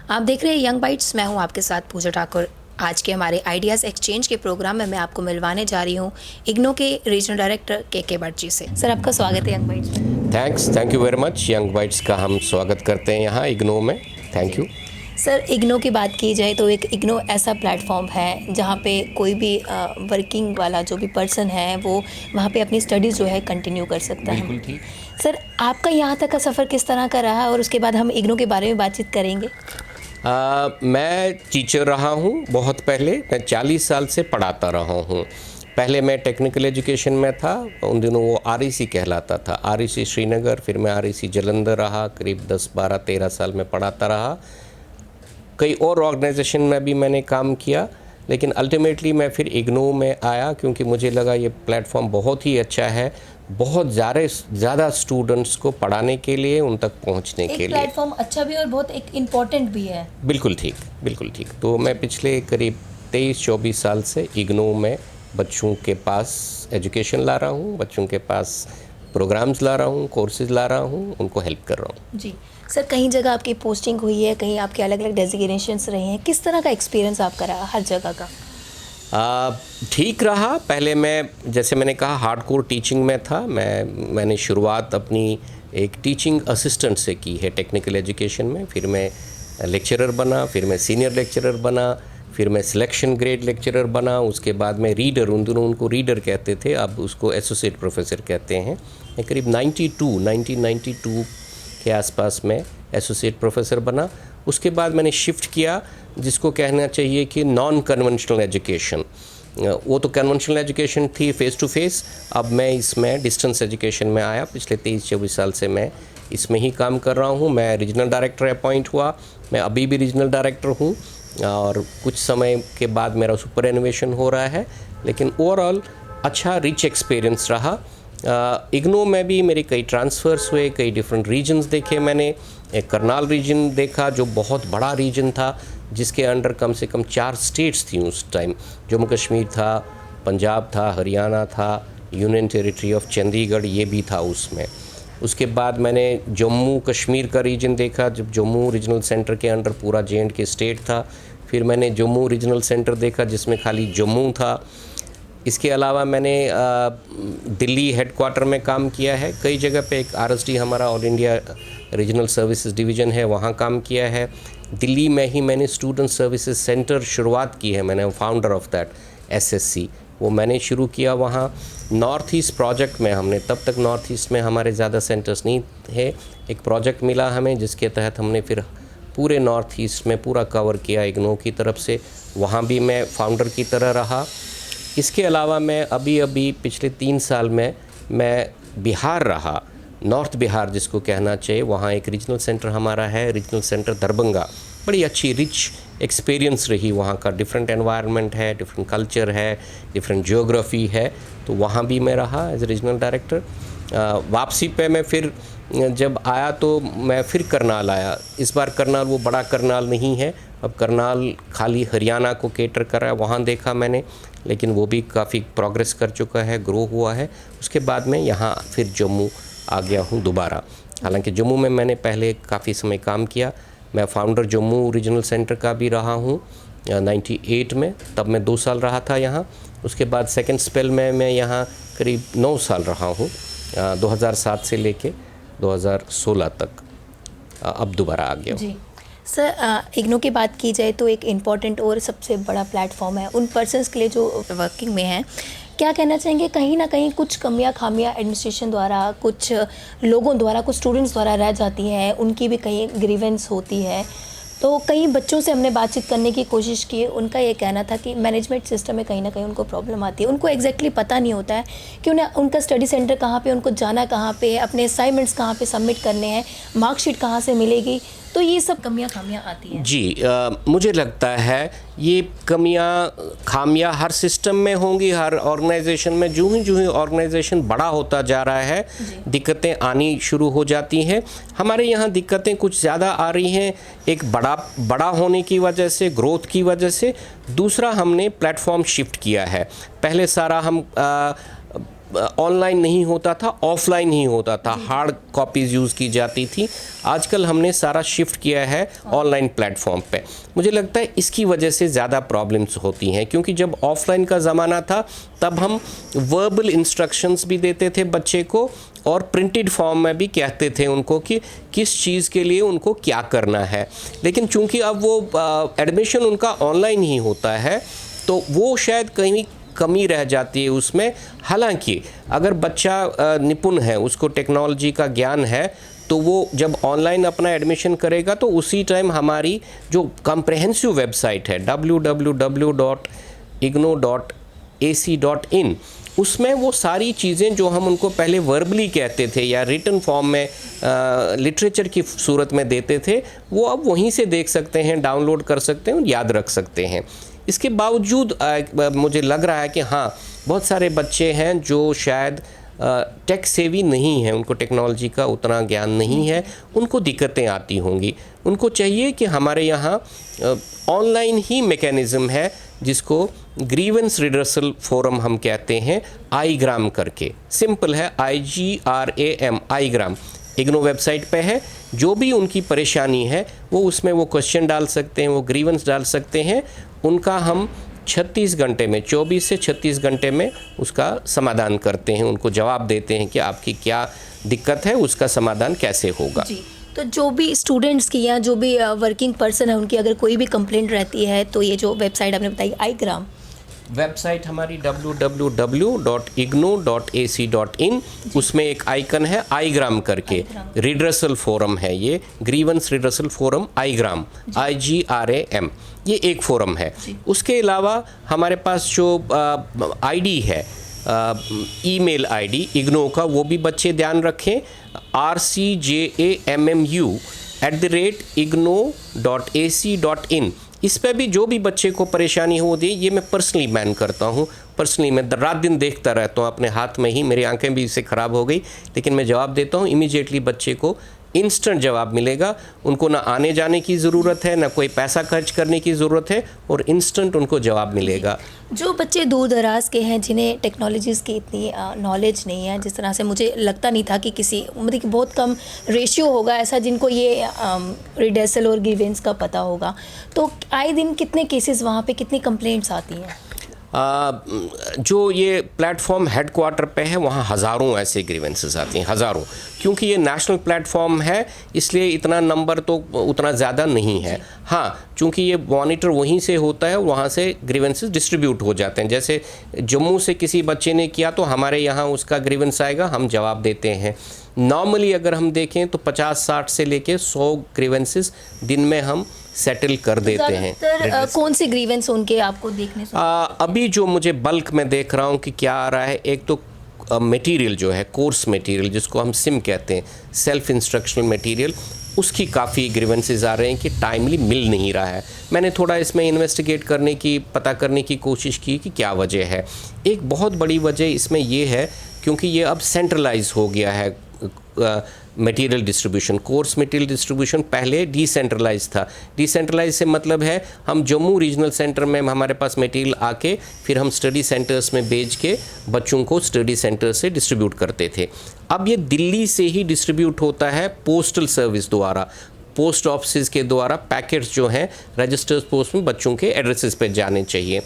आप देख रहे हैं यंग बाइट्स। मैं हूं आपके साथ पूजा ठाकुर। आज के हमारे आइडियाज़ एक्सचेंज के प्रोग्राम में मैं आपको मिलवाने जा रही हूं इग्नो के रीजनल डायरेक्टर के भट्ट जी से। सर, आपका स्वागत है यंग बाइट्स में। Thank you very much. Young bytes का हम स्वागत करते हैं यहाँ इग्नो में। Thank you. सर, इग्नो की बात की जाए तो एक इग्नो ऐसा प्लेटफॉर्म है जहाँ पे कोई भी वर्किंग वाला जो भी पर्सन है वो वहाँ पे अपनी स्टडीज़ जो है कंटिन्यू कर सकता है। बिल्कुल ठीक। सर, आपका यहाँ तक का सफ़र किस तरह का रहा और उसके बाद हम इग्नो के बारे में बातचीत करेंगे। मैं टीचर रहा हूँ बहुत पहले। मैं 40 साल से पढ़ाता रहा हूँ। पहले मैं टेक्निकल एजुकेशन में था, उन दिनों वो REC कहलाता था, REC श्रीनगर। फिर मैं REC जलंधर रहा, करीब 10, 12, 13 साल में पढ़ाता रहा। कई और ऑर्गेनाइजेशन में भी मैंने काम किया, लेकिन अल्टीमेटली मैं फिर इग्नो में आया क्योंकि मुझे लगा ये प्लेटफॉर्म बहुत ही अच्छा है, बहुत ज़्यादा स्टूडेंट्स को पढ़ाने के लिए, उन तक पहुंचने के लिए। प्लेटफॉर्म अच्छा भी और बहुत एक इम्पॉर्टेंट भी है। बिल्कुल ठीक, बिल्कुल ठीक। तो मैं पिछले करीब 23-24 साल से इग्नो में बच्चों के पास एजुकेशन ला रहा हूँ, बच्चों के पास प्रोग्राम्स ला रहा हूँ, कोर्सेज ला रहा हूँ, उनको हेल्प कर रहा हूँ। जी सर, कहीं जगह आपकी पोस्टिंग हुई है, कहीं आपके अलग अलग डेजिग्नेशंस रहे हैं, किस तरह का एक्सपीरियंस आपका रहा हर जगह का? ठीक रहा। पहले मैं, जैसे मैंने कहा, हार्डकोर टीचिंग में था। मैंने शुरुआत अपनी एक टीचिंग असिस्टेंट से की है टेक्निकल एजुकेशन में। फिर मैं लेक्चरर बना, फिर मैं सीनियर लेक्चरर बना, फिर मैं सिलेक्शन ग्रेड लेक्चरर बना। उसके बाद मैं रीडर, उन दोनों उनको रीडर कहते थे, अब उसको एसोसिएट प्रोफेसर कहते हैं। मैं करीब 1992 के आसपास में एसोसिएट प्रोफेसर बना। उसके बाद मैंने शिफ्ट किया, जिसको कहना चाहिए कि नॉन कन्वेंशनल एजुकेशन। वो तो कन्वेंशनल एजुकेशन थी फेस टू फेस, अब मैं इसमें डिस्टेंस एजुकेशन में आया। पिछले 23-24 साल से मैं इसमें ही काम कर रहा हूँ। मैं रीजनल डायरेक्टर अपॉइंट हुआ, मैं अभी भी रीजनल डायरेक्टर हूँ और कुछ समय के बाद मेरा सुपर एनिमेशन हो रहा है। लेकिन ओवरऑल अच्छा रिच एक्सपीरियंस रहा। इग्नो में भी मेरे कई ट्रांसफ़र्स हुए, कई डिफरेंट रीजन्स देखे मैंने। एक करनाल रीजन देखा जो बहुत बड़ा रीजन था, जिसके अंडर कम से कम 4 स्टेट्स थी उस टाइम। जम्मू कश्मीर था, पंजाब था, हरियाणा था, यूनियन टेरिटरी ऑफ चंडीगढ़ ये भी था उसमें। उसके बाद मैंने जम्मू कश्मीर का रीजन देखा, जब जम्मू रीजनल सेंटर के अंडर पूरा JNK स्टेट था। फिर मैंने जम्मू रीजनल सेंटर देखा जिसमें खाली जम्मू था। इसके अलावा मैंने दिल्ली हेडक्वार्टर में काम किया है। कई जगह पे एक RSD हमारा all India regional services division है, वहाँ काम किया है। दिल्ली में ही मैंने स्टूडेंट सर्विसेज सेंटर शुरुआत की है, मैंने फाउंडर ऑफ दैट SSC, वो मैंने शुरू किया वहाँ। नॉर्थ ईस्ट प्रोजेक्ट में हमने, तब तक नॉर्थ ईस्ट में हमारे ज़्यादा सेंटर्स नहीं थे, एक प्रोजेक्ट मिला हमें जिसके तहत हमने फिर पूरे नॉर्थ ईस्ट में पूरा कवर किया इग्नो की तरफ से। वहाँ भी मैं फाउंडर की तरह रहा। इसके अलावा मैं अभी पिछले 3 साल में मैं बिहार रहा, नॉर्थ बिहार जिसको कहना चाहिए। वहाँ एक रीजनल सेंटर हमारा है, रीजनल सेंटर दरभंगा। बड़ी अच्छी रिच एक्सपीरियंस रही वहाँ का। डिफरेंट एनवायरनमेंट है, डिफरेंट कल्चर है, डिफरेंट ज्योग्राफी है, तो वहाँ भी मैं रहा एज रीजनल डायरेक्टर। वापसी पे मैं फिर जब आया तो मैं फिर करनाल आया। इस बार करनाल वो बड़ा करनाल नहीं है, अब करनाल खाली हरियाणा को केटर कर रहा है, वहाँ देखा मैंने, लेकिन वो भी काफ़ी प्रोग्रेस कर चुका है, ग्रो हुआ है। उसके बाद मैं यहाँ फिर जम्मू आ गया हूँ दोबारा। हालांकि जम्मू में मैंने पहले काफ़ी समय काम किया। मैं फाउंडर जम्मू रीजनल सेंटर का भी रहा हूँ 98 में, तब मैं 2 साल रहा था यहाँ। उसके बाद सेकंड स्पेल में मैं यहाँ करीब 9 साल रहा हूँ, 2007 से लेके 2016 तक। अब दोबारा आ गया हूँ। सर, इग्नो की बात की जाए तो एक इम्पॉर्टेंट और सबसे बड़ा प्लेटफॉर्म है उन पर्सन्स के लिए जो वर्किंग में हैं। क्या कहना चाहेंगे, कहीं ना कहीं कुछ कमियां खामियां एडमिनिस्ट्रेशन द्वारा, कुछ लोगों द्वारा, कुछ स्टूडेंट्स द्वारा रह जाती हैं, उनकी भी कहीं ग्रीवेंस होती है। तो कई बच्चों से हमने बातचीत करने की कोशिश की, उनका ये कहना था कि मैनेजमेंट सिस्टम में कहीं ना कहीं उनको प्रॉब्लम आती है। उनको एग्जैक्टली पता नहीं होता है कि उन्हें उनका स्टडी सेंटर कहाँ पे, उनको जाना कहाँ पे, अपने असाइनमेंट्स कहाँ पे सबमिट करने हैं, मार्कशीट कहाँ से मिलेगी। तो ये सब कमियां खामियां आती हैं। जी, मुझे लगता है ये कमियां खामियां हर सिस्टम में होंगी, हर ऑर्गेनाइजेशन में। जो ही ऑर्गेनाइजेशन बड़ा होता जा रहा है, दिक्कतें आनी शुरू हो जाती हैं। हमारे यहाँ दिक्कतें कुछ ज़्यादा आ रही हैं, एक बड़ा होने की वजह से, ग्रोथ की वजह से। दूसरा, हमने प्लेटफॉर्म शिफ्ट किया है। पहले सारा हम ऑनलाइन नहीं होता था, ऑफलाइन ही होता था, हार्ड कॉपीज़ यूज़ की जाती थी। आजकल हमने सारा शिफ्ट किया है ऑनलाइन प्लेटफॉर्म पे। मुझे लगता है इसकी वजह से ज़्यादा प्रॉब्लम्स होती हैं, क्योंकि जब ऑफलाइन का ज़माना था तब हम वर्बल इंस्ट्रक्शंस भी देते थे बच्चे को और प्रिंटेड फॉर्म में भी कहते थे उनको कि किस चीज़ के लिए उनको क्या करना है। लेकिन चूंकि अब वो एडमिशन उनका ऑनलाइन ही होता है तो वो शायद कहीं कमी रह जाती है उसमें। हालांकि अगर बच्चा निपुण है, उसको टेक्नोलॉजी का ज्ञान है, तो वो जब ऑनलाइन अपना एडमिशन करेगा तो उसी टाइम हमारी जो कॉम्प्रहेंसिव वेबसाइट है www.igno.ac.in, उसमें वो सारी चीज़ें जो हम उनको पहले वर्बली कहते थे या रिटन फॉर्म में लिटरेचर की सूरत में देते थे, वो अब वहीं से देख सकते हैं, डाउनलोड कर सकते हैं और याद रख सकते हैं। इसके बावजूद मुझे लग रहा है कि हाँ, बहुत सारे बच्चे हैं जो शायद टेक सेवी नहीं हैं, उनको टेक्नोलॉजी का उतना ज्ञान नहीं है, उनको दिक्कतें आती होंगी। उनको चाहिए कि हमारे यहाँ ऑनलाइन ही मैकेनिज़्म है जिसको ग्रीवेंस रिडर्सल फोरम हम कहते हैं, igram करके। सिंपल है, IGRAM, igram। इग्नो वेबसाइट पे है। जो भी उनकी परेशानी है वो उसमें वो क्वेश्चन डाल सकते हैं, वो ग्रीवेंस डाल सकते हैं। उनका हम 36 घंटे में, 24 से 36 घंटे में उसका समाधान करते हैं, उनको जवाब देते हैं कि आपकी क्या दिक्कत है, उसका समाधान कैसे होगा। जी, तो जो भी स्टूडेंट्स की या जो भी वर्किंग पर्सन है उनकी अगर कोई भी कंप्लेंट रहती है तो ये जो वेबसाइट आपने बताई igram, वेबसाइट हमारी www.igno.ac.in, उसमें एक आइकन है igram करके, रिड्रेसल फोरम है ये, grievance redressal forum igram, IGRAM, ये एक फोरम है। उसके अलावा हमारे पास जो आईडी है, ईमेल आईडी इग्नो का, वो भी बच्चे ध्यान रखें, rcjammu@igno.ac.in। इस पर भी जो भी बच्चे को परेशानी हो दी, ये मैं पर्सनली मैन करता हूँ। पर्सनली मैं रात दिन देखता रहता हूँ अपने हाथ में ही, मेरी आंखें भी इससे ख़राब हो गई, लेकिन मैं जवाब देता हूँ। इमीडिएटली बच्चे को इंस्टेंट जवाब मिलेगा। उनको ना आने जाने की ज़रूरत है, ना कोई पैसा खर्च करने की ज़रूरत है, और इंस्टेंट उनको जवाब मिलेगा। जो बच्चे दूर दराज के हैं जिन्हें टेक्नोलॉजीज़ की इतनी नॉलेज नहीं है, जिस तरह से मुझे लगता नहीं था कि किसी, मतलब कि बहुत कम रेशियो होगा ऐसा जिनको ये रिडेसल और ग्रीवेंस का पता होगा, तो आए दिन कितने केसेस वहाँ पे, कितनी कंप्लेंट्स आती हैं? जो ये प्लेटफॉर्म हेडक्वार्टर पे है वहाँ हज़ारों ऐसे ग्रीवेंसेस आती हैं, हज़ारों। क्योंकि ये नेशनल प्लेटफॉर्म है इसलिए इतना नंबर तो उतना ज़्यादा नहीं है। हाँ, चूँकि ये मॉनिटर वहीं से होता है, वहाँ से ग्रीवेंसेस डिस्ट्रीब्यूट हो जाते हैं। जैसे जम्मू से किसी बच्चे ने किया तो हमारे यहाँ उसका ग्रीवेंस आएगा, हम जवाब देते हैं। नॉर्मली अगर हम देखें तो 50-60 से लेके 100 ग्रीवेंसेस दिन में हम सेटल कर देते हैं। कौन सी ग्रीवेंस उनके आपको देखने से? अभी जो मुझे बल्क में देख रहा हूँ कि क्या आ रहा है, एक तो मटेरियल जो है, कोर्स मटेरियल जिसको हम सिम कहते हैं, सेल्फ इंस्ट्रक्शनल मटेरियल, उसकी काफ़ी ग्रीवेंसेस आ रहे हैं कि टाइमली मिल नहीं रहा है। मैंने थोड़ा इसमें इन्वेस्टिगेट करने की, पता करने की कोशिश की कि क्या वजह है। एक बहुत बड़ी वजह इसमें ये है क्योंकि ये अब सेंट्रलाइज हो गया है material distribution. Course material distribution पहले डिसेंट्रलाइज था। डिसेंट्रलाइज से मतलब है हम जम्मू रीजनल सेंटर में हमारे पास मटेरियल आके फिर हम स्टडी सेंटर्स में भेज के बच्चों को स्टडी सेंटर से डिस्ट्रीब्यूट करते थे। अब ये दिल्ली से ही डिस्ट्रीब्यूट होता है पोस्टल सर्विस द्वारा, पोस्ट ऑफिस के द्वारा पैकेट्स जो हैं रजिस्टर्ड पोस्ट में बच्चों के एड्रेसेस पे जाने चाहिए।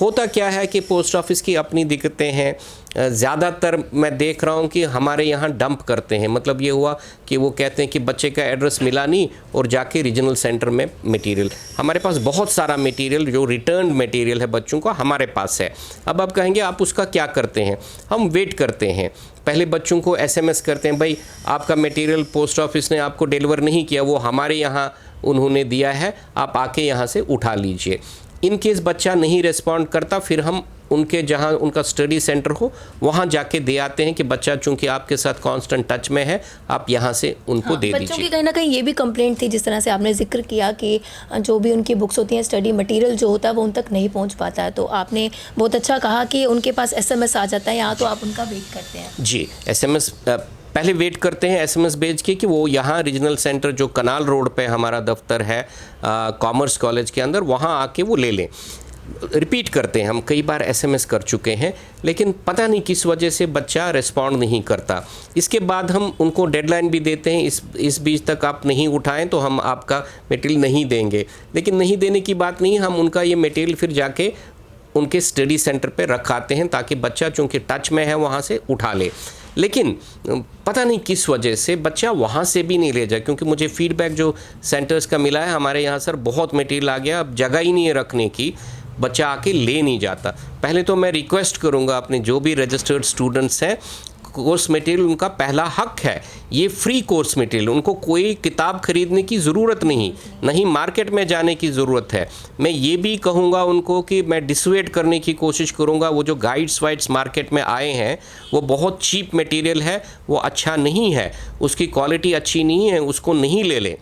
होता क्या है कि पोस्ट ऑफिस की अपनी दिक्कतें हैं, ज़्यादातर मैं देख रहा हूँ कि हमारे यहाँ डंप करते हैं। मतलब ये हुआ कि वो कहते हैं कि बच्चे का एड्रेस मिला नहीं और जाके रीजनल सेंटर में मटेरियल, हमारे पास बहुत सारा मटेरियल जो रिटर्न मटेरियल है बच्चों का हमारे पास है। अब आप कहेंगे आप उसका क्या करते हैं? हम वेट करते हैं, पहले बच्चों को SMS करते हैं, भाई आपका मटेरियल पोस्ट ऑफिस ने आपको डिलीवर नहीं किया, वो हमारे यहाँ उन्होंने दिया है, आप आके यहाँ से उठा लीजिए। इन केस बच्चा नहीं रिस्पॉन्ड करता, फिर हम उनके जहाँ उनका स्टडी सेंटर हो वहाँ जाके दे आते हैं कि बच्चा चूंकि आपके साथ कांस्टेंट टच में है, आप यहाँ से उनको दे दीजिए। बच्चों की कहीं ना कहीं ये भी कंप्लेंट थी, जिस तरह से आपने जिक्र किया कि जो भी उनकी बुक्स होती हैं, स्टडी मटेरियल जो होता है वो उन तक नहीं पहुँच पाता है। तो आपने बहुत अच्छा कहा कि उनके पास SMS आ जाता है यहाँ, तो आप उनका वेट करते हैं। जी, SMS पहले वेट करते हैं SMS भेज के कि वो यहाँ रीजनल सेंटर जो कनाल रोड पे हमारा दफ्तर है कॉमर्स कॉलेज के अंदर, वहाँ आके वो ले लें। रिपीट करते हैं, हम कई बार SMS कर चुके हैं, लेकिन पता नहीं किस वजह से बच्चा रिस्पॉन्ड नहीं करता। इसके बाद हम उनको डेडलाइन भी देते हैं, इस बीच तक आप नहीं उठाएं तो हम आपका मटेरियल नहीं देंगे। लेकिन नहीं देने की बात नहीं, हम उनका ये मटेरियल फिर जाके उनके स्टडी सेंटर पे रखाते हैं ताकि बच्चा चूँकि टच में है वहाँ से उठा ले। लेकिन पता नहीं किस वजह से बच्चा वहाँ से भी नहीं ले जाए, क्योंकि मुझे फीडबैक जो सेंटर्स का मिला है, हमारे यहाँ सर बहुत मटेरियल आ गया, अब जगह ही नहीं है रखने की, बच्चा आके ले नहीं जाता। पहले तो मैं रिक्वेस्ट करूँगा अपने जो भी रजिस्टर्ड स्टूडेंट्स हैं, कोर्स मटेरियल उनका पहला हक है, ये फ्री कोर्स मटेरियल, उनको कोई किताब खरीदने की ज़रूरत नहीं मार्केट में जाने की ज़रूरत है। मैं ये भी कहूँगा उनको कि मैं डिसवेट करने की कोशिश करूँगा, वो जो गाइड्स वाइड्स मार्केट में आए हैं वो बहुत चीप मटेरियल है, वो अच्छा नहीं है, उसकी क्वालिटी अच्छी नहीं है, उसको नहीं ले लें।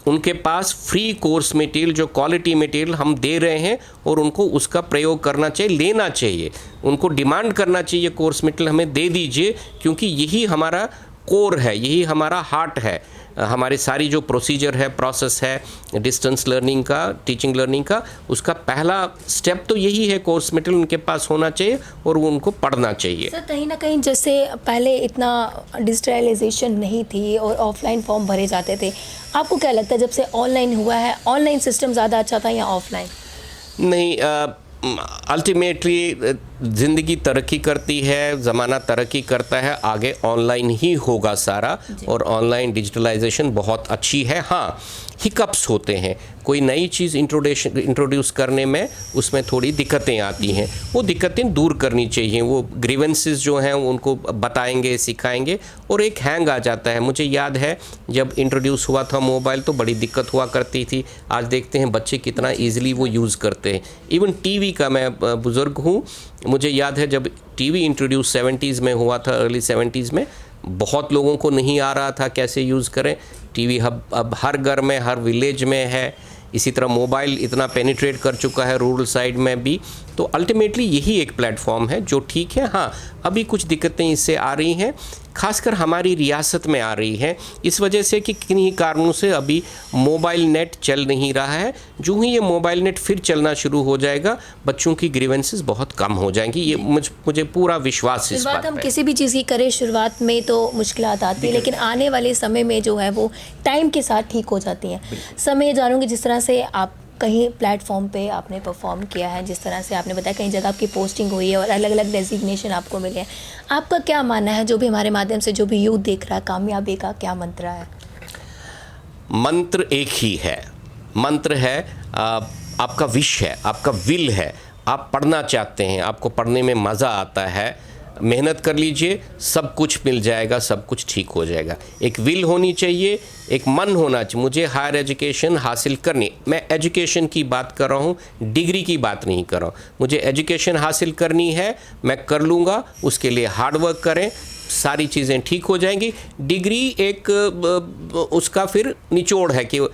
उनके पास फ्री कोर्स मटेरियल जो क्वालिटी मटेरियल हम दे रहे हैं और उनको उसका प्रयोग करना चाहिए, लेना चाहिए, उनको डिमांड करना चाहिए कोर्स मटेरियल हमें दे दीजिए, क्योंकि यही हमारा कोर है, यही हमारा हार्ट है। हमारी सारी जो प्रोसीजर है, प्रोसेस है डिस्टेंस लर्निंग का, टीचिंग लर्निंग का, उसका पहला स्टेप तो यही है, कोर्स मटेरियल उनके पास होना चाहिए और वो उनको पढ़ना चाहिए। सर कहीं ना कहीं जैसे पहले इतना डिजिटलाइजेशन नहीं थी और ऑफलाइन फॉर्म भरे जाते थे, आपको क्या लगता है जब से ऑनलाइन हुआ है, ऑनलाइन सिस्टम ज़्यादा अच्छा था या ऑफलाइन? नहीं, अल्टीमेटली ज़िंदगी तरक्की करती है, ज़माना तरक्की करता है, आगे ऑनलाइन ही होगा सारा, और ऑनलाइन डिजिटलाइजेशन बहुत अच्छी है। हाँ, हिकअप्स होते हैं, कोई नई चीज़ इंट्रोड्यूस करने में उसमें थोड़ी दिक्कतें आती हैं, वो दिक्कतें दूर करनी चाहिए। वो ग्रीवेंसेस जो हैं उनको बताएंगे, सिखाएंगे, और एक हैंग आ जाता है। मुझे याद है जब इंट्रोड्यूस हुआ था मोबाइल तो बड़ी दिक्कत हुआ करती थी, आज देखते हैं बच्चे कितना ईजिली वो यूज़ करते हैं। इवन टीवी का, मैं बुज़ुर्ग हूँ, मुझे याद है जब टीवी इंट्रोड्यूस 70s में हुआ था, अर्ली 70s में, बहुत लोगों को नहीं आ रहा था कैसे यूज़ करें टीवी। अब हर घर में, हर विलेज में है। इसी तरह मोबाइल इतना पेनिट्रेट कर चुका है रूरल साइड में भी। तो अल्टीमेटली यही एक प्लेटफॉर्म है जो ठीक है। हाँ, अभी कुछ दिक्कतें इससे आ रही हैं, खासकर हमारी रियासत में आ रही हैं, इस वजह से कि किन्हीं कारणों से अभी मोबाइल नेट चल नहीं रहा है। जो ही ये मोबाइल नेट फिर चलना शुरू हो जाएगा, बच्चों की ग्रीवेंसेस बहुत कम हो जाएंगी, ये मुझे पूरा विश्वास इस बात हम पे। किसी भी चीज़ की करें शुरुआत में तो मुश्किलात आती है, लेकिन आने वाले समय में जो है वो टाइम के साथ ठीक हो जाती हैं। समय जानूँगी जिस तरह से आप कहीं प्लेटफॉर्म पे आपने परफॉर्म किया है, जिस तरह से आपने बताया कहीं जगह आपकी पोस्टिंग हुई है और अलग अलग डेजिग्नेशन आपको मिले हैं, आपका क्या मानना है, जो भी हमारे माध्यम से जो भी यूथ देख रहा है, कामयाबी का क्या मंत्र है? मंत्र एक ही है, मंत्र है आपका विश है, आपका विल है, आप पढ़ना चाहते हैं, आपको पढ़ने में मज़ा आता है, मेहनत कर लीजिए, सब कुछ मिल जाएगा, सब कुछ ठीक हो जाएगा। एक विल होनी चाहिए, एक मन होना चाहिए। मुझे हायर एजुकेशन हासिल करनी, मैं एजुकेशन की बात कर रहा हूँ, डिग्री की बात नहीं कर रहा हूँ। मुझे एजुकेशन हासिल करनी है, मैं कर लूँगा, उसके लिए हार्ड वर्क करें, सारी चीज़ें ठीक हो जाएंगी। डिग्री एक उसका फिर निचोड़ है कि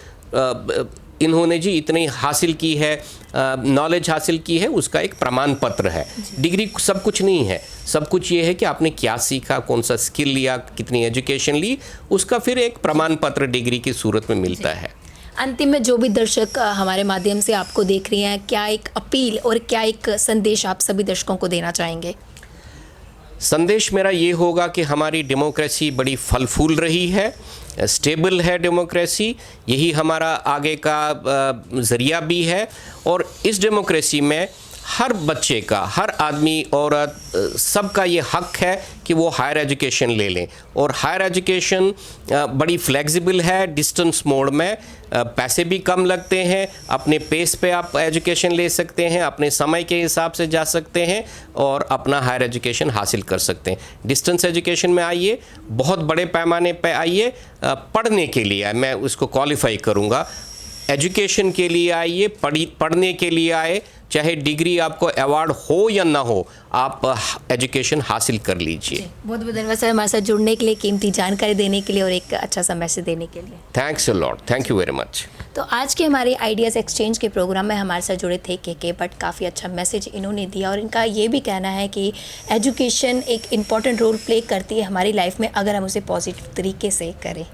इन्होंने जी इतनी हासिल की है, नॉलेज हासिल की है, उसका एक प्रमाण पत्र है। डिग्री सब कुछ नहीं है, सब कुछ ये है कि आपने क्या सीखा, कौन सा स्किल लिया, कितनी एजुकेशन ली, उसका फिर एक प्रमाण पत्र डिग्री की सूरत में मिलता है। अंतिम में जो भी दर्शक हमारे माध्यम से आपको देख रहे हैं, क्या एक अपील और क्या एक संदेश आप सभी दर्शकों को देना चाहेंगे? संदेश मेरा ये होगा कि हमारी डेमोक्रेसी बड़ी फल फूल रही है, स्टेबल है डेमोक्रेसी, यही हमारा आगे का ज़रिया भी है। और इस डेमोक्रेसी में हर बच्चे का, हर आदमी, औरत, सबका ये हक है कि वो हायर एजुकेशन ले लें। और हायर एजुकेशन बड़ी फ्लेक्सिबल है, डिस्टेंस मोड में, पैसे भी कम लगते हैं, अपने पेस पे आप एजुकेशन ले सकते हैं, अपने समय के हिसाब से जा सकते हैं और अपना हायर एजुकेशन हासिल कर सकते हैं। डिस्टेंस एजुकेशन में आइए, बहुत बड़े पैमाने पे आइए, पढ़ने के लिए, मैं उसको क्वालिफाई करूँगा, एजुकेशन के लिए आइए, पढ़ने के लिए आए, चाहे डिग्री आपको अवार्ड हो या ना हो, आप एजुकेशन हासिल कर लीजिए। बहुत बहुत धन्यवाद सर हमारे साथ जुड़ने के लिए, कीमती जानकारी देने के लिए और एक अच्छा सा मैसेज देने के लिए। Thanks a lot, thank you very much. तो आज के हमारे आइडियाज़ एक्सचेंज के प्रोग्राम में हमारे साथ जुड़े थे के बट काफ़ी अच्छा मैसेज इन्होंने दिया और इनका ये भी कहना है कि एजुकेशन एक इम्पॉर्टेंट रोल प्ले करती है हमारी लाइफ में, अगर हम उसे पॉजिटिव तरीके से करें।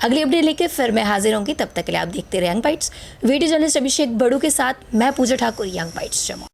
अगली अपडेट लेके फिर मैं हाजिर होंगी, तब तक के लिए आप देखते रहे यंग बाइट्स। वीडियो जर्नलिस्ट अभिषेक बड़ू के साथ मैं पूजा ठाकुर, यंग बाइट्स जमा।